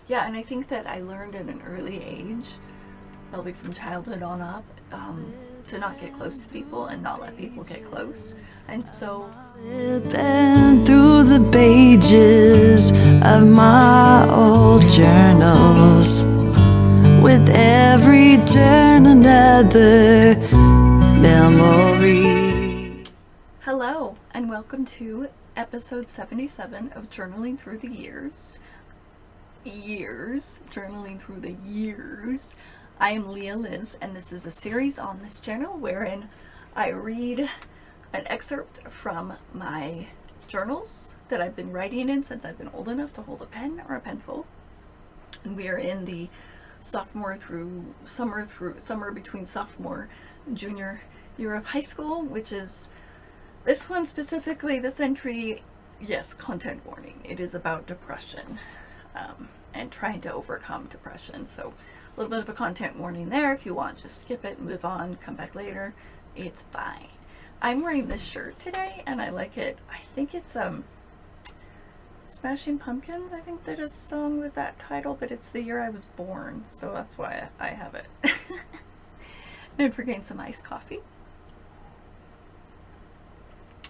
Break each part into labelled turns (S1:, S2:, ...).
S1: Yeah, and I think that I learned at an early age, probably from childhood on up, to not get close to people and not let people get close. And so
S2: Flipping through the pages of my old journals, with every turn another memory.
S1: hello, and welcome to episode 77 of Journaling Through the Journaling Through the Years. I am Leah Liz, and this is a series on this channel wherein I read an excerpt from my journals that I've been writing in since I've been old enough to hold a pen or a pencil. And we are in the summer between sophomore and junior year of high school, which is this one specifically, this entry, yes, content warning. It is about depression and trying to overcome depression. So a little bit of a content warning there. If you want, just skip it, move on, come back later. It's fine. I'm wearing this shirt today and I like it. I think it's Smashing Pumpkins, I think did a song with that title, but it's the year I was born, so that's why I have it. Known for getting some iced coffee.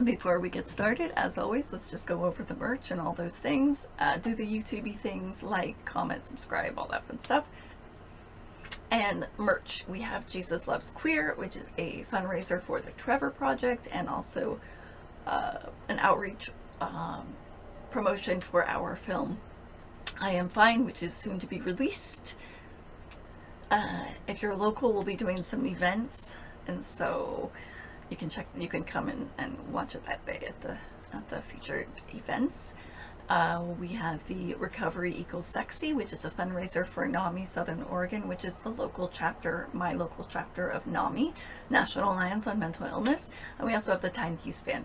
S1: Before we get started, as always, let's just go over the merch and all those things. Do the YouTubey things, like, comment, subscribe, all that fun stuff. And merch, we have Jesus Loves Queer, which is a fundraiser for the Trevor Project, and also an outreach promotion for our film I Am Fine, which is soon to be released. If you're local, we'll be doing some events, and so you can come in and watch it that day at the featured events. We have the Recovery Equals Sexy, which is a fundraiser for NAMI Southern Oregon, which is the local chapter, my local chapter of NAMI, National Alliance on Mental Illness. And we also have the Timekeys fan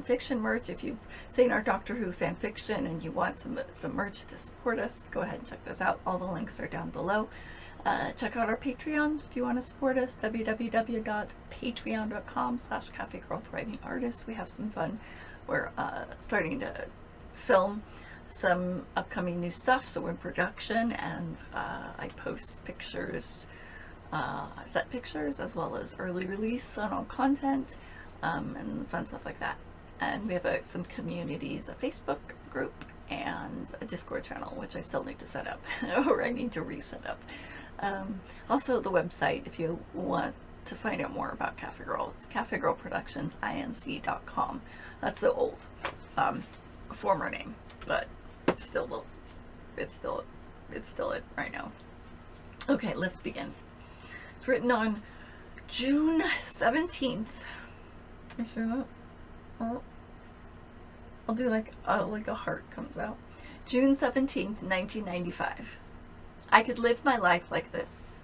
S1: fiction merch. If you've seen our Doctor Who fan fiction and you want some merch to support us, go ahead and check those out. All the links are down below. Check out our Patreon if you want to support us, www.patreon.com/CafeGirl. We have some fun. We're starting to film some upcoming new stuff, so we're in production, and I post pictures, set pictures, as well as early release on all content, and fun stuff like that. And we have some communities, a Facebook group and a Discord channel, which I still need to set up or I need to reset up. Also the website, if you want to find out more about CafeGirl, it's CafeGirlProductionsInc.com. That's the old former name, but it's still it right now. Okay, let's begin. It's written on June 17th. You see that? Oh, I'll do like a heart comes out. June 17th, 1995. I could live my life like this,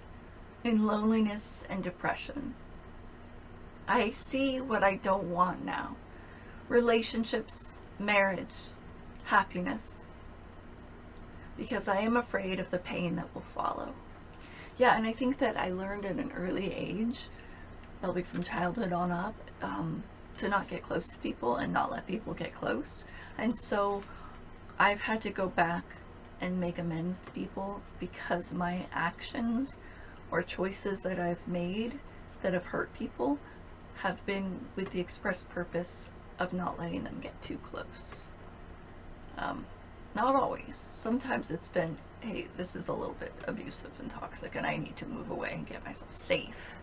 S1: in loneliness and depression. I see what I don't want now. Relationships, marriage, happiness. Because I am afraid of the pain that will follow. Yeah, and I think that I learned at an early age, probably from childhood on up, to not get close to people and not let people get close. And so I've had to go back and make amends to people because my actions or choices that I've made that have hurt people have been with the express purpose of not letting them get too close. Not always. Sometimes it's been, hey, this is a little bit abusive and toxic and I need to move away and get myself safe.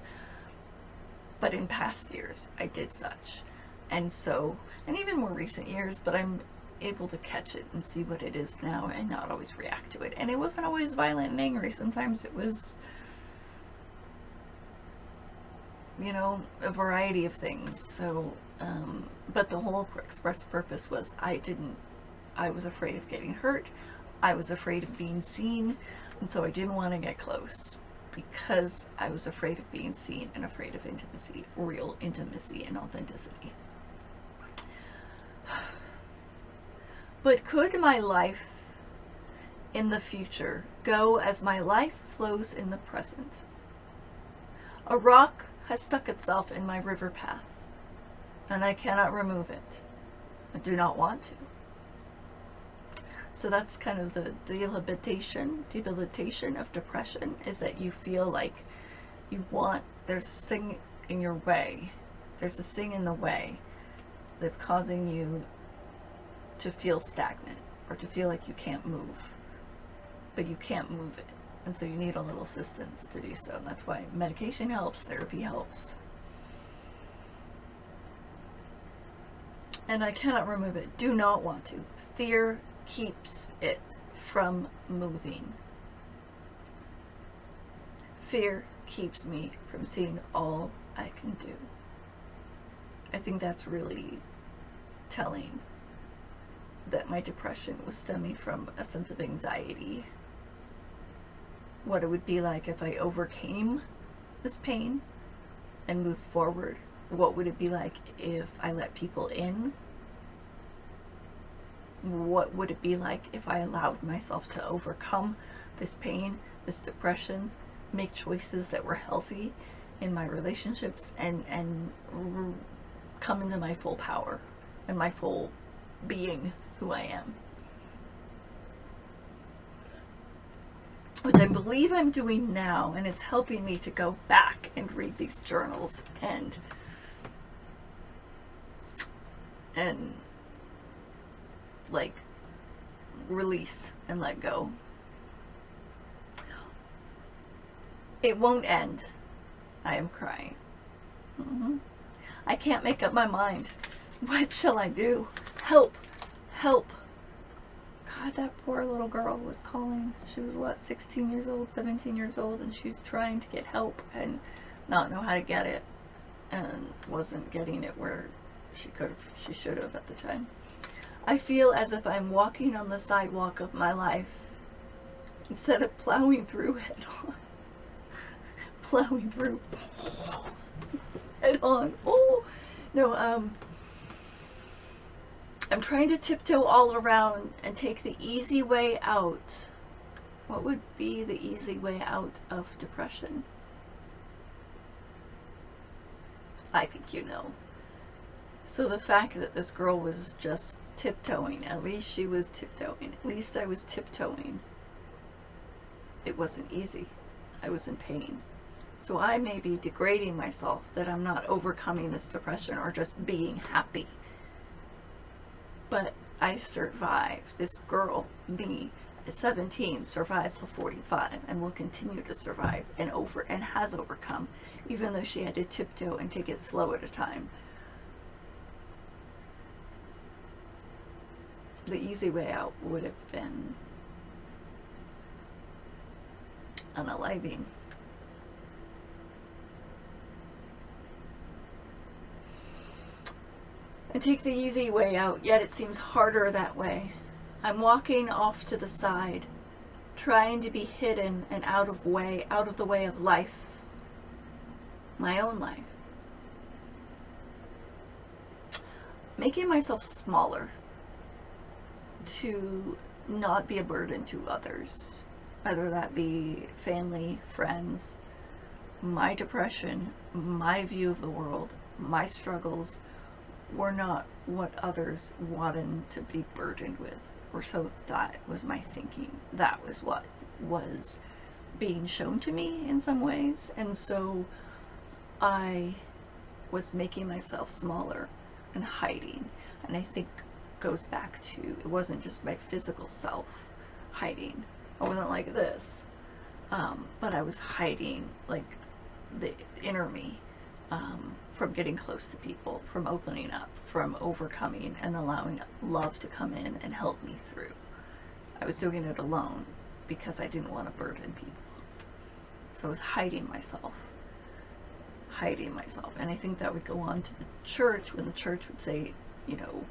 S1: But in past years, I did such. And so, and even more recent years, but I'm able to catch it and see what it is now and not always react to it. And it wasn't always violent and angry. Sometimes it was, a variety of things. So, but the whole express purpose was I was afraid of getting hurt. I was afraid of being seen. And so I didn't want to get close because I was afraid of being seen and afraid of intimacy, real intimacy and authenticity. But could my life in the future go as my life flows in the present? A rock has stuck itself in my river path, and I cannot remove it. I do not want to. So that's kind of the debilitation of depression, is that you feel like there's a thing in your way. There's a thing in the way that's causing you to feel stagnant or to feel like you can't move. But you can't move it. And so you need a little assistance to do so. And that's why medication helps, therapy helps. And I cannot remove it. Do not want to. Fear keeps it from moving. Fear keeps me from seeing all I can do. I think that's really telling, that my depression was stemming from a sense of anxiety. What it would be like if I overcame this pain and moved forward. What would it be like if I let people in? What would it be like if I allowed myself to overcome this pain, this depression, make choices that were healthy in my relationships, and come into my full power and my full being, who I am? Which I believe I'm doing now, and it's helping me to go back and read these journals and like release and let go. It won't end. I am crying. I can't make up my mind. What shall I do? Help! Help! God, that poor little girl was calling. She was what, 16 years old, 17 years old, and she's trying to get help and not know how to get it, and wasn't getting it where she should have at the time. I feel as if I'm walking on the sidewalk of my life instead of plowing through head on. Plowing through head on. Oh no, I'm trying to tiptoe all around and take the easy way out. What would be the easy way out of depression? I think you know. So the fact that this girl was just tiptoeing, at least she was tiptoeing, at least I was tiptoeing. It wasn't easy. I was in pain. So I may be degrading myself that I'm not overcoming this depression or just being happy. But I survived. This girl, me, at 17, survived till 45 and will continue to survive and has overcome, even though she had to tiptoe and take it slow at a time. The easy way out would have been unaliving. I take the easy way out, yet it seems harder that way. I'm walking off to the side, trying to be hidden and out of the way of life, my own life. Making myself smaller to not be a burden to others, whether that be family, friends. My depression, my view of the world, my struggles were not what others wanted to be burdened with, or so that was my thinking. That was what was being shown to me in some ways, and so I was making myself smaller and hiding. And I think goes back to, it wasn't just my physical self hiding. I wasn't like this, but I was hiding like the inner me, from getting close to people, from opening up, from overcoming and allowing love to come in and help me through. I was doing it alone because I didn't want to burden people. So I was hiding myself. And I think that would go on to the church, when the church would say, you know,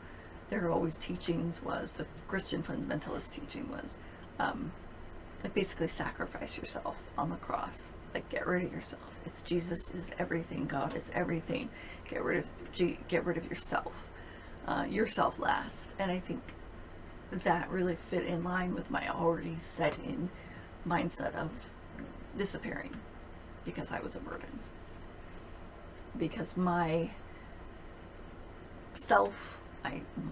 S1: their always teachings was, the Christian fundamentalist teaching was, like basically sacrifice yourself on the cross. Like, get rid of yourself. It's Jesus is everything. God is everything. Get rid of yourself. Yourself last. And I think that really fit in line with my already set in mindset of disappearing because I was a burden. Because my self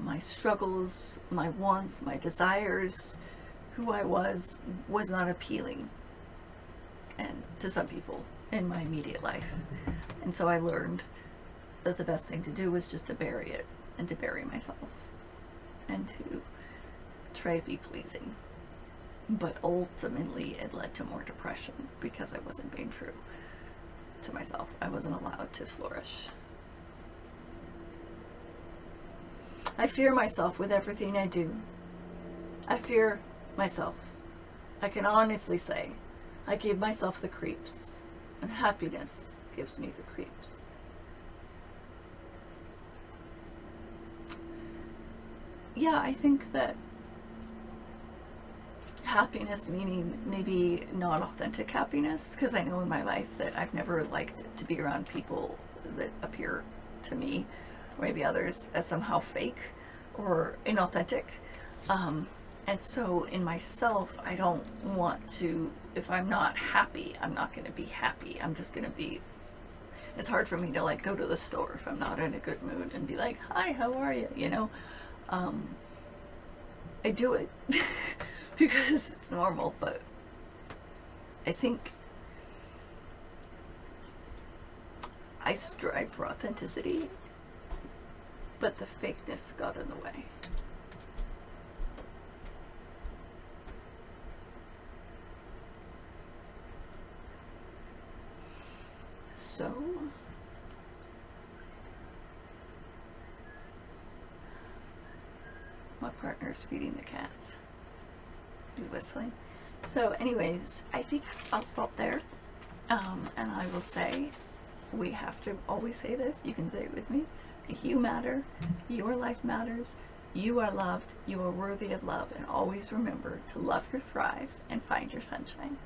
S1: my struggles, my wants, my desires, who I was not appealing and to some people in my immediate life. And so I learned that the best thing to do was just to bury it, and to bury myself, and to try to be pleasing. But ultimately it led to more depression because I wasn't being true to myself. I wasn't allowed to flourish. I fear myself with everything I do. I fear myself. I can honestly say I give myself the creeps, and happiness gives me the creeps. Yeah, I think that happiness, meaning maybe not authentic happiness, because I know in my life that I've never liked to be around people that appear to me, or maybe others, as somehow fake or inauthentic. And so in myself, I don't want to, if I'm not happy, I'm not going to be happy. I'm just going to be, it's hard for me to like go to the store if I'm not in a good mood and be like, hi, how are you? You know, I do it because it's normal, but I think I strive for authenticity, but the fakeness got in the way. So my partner's feeding the cats. He's whistling. So anyways, I think I'll stop there. And I will say, we have to always say this, you can say it with me, you matter, your life matters, you are loved, you are worthy of love, and always remember to love your thrive and find your sunshine.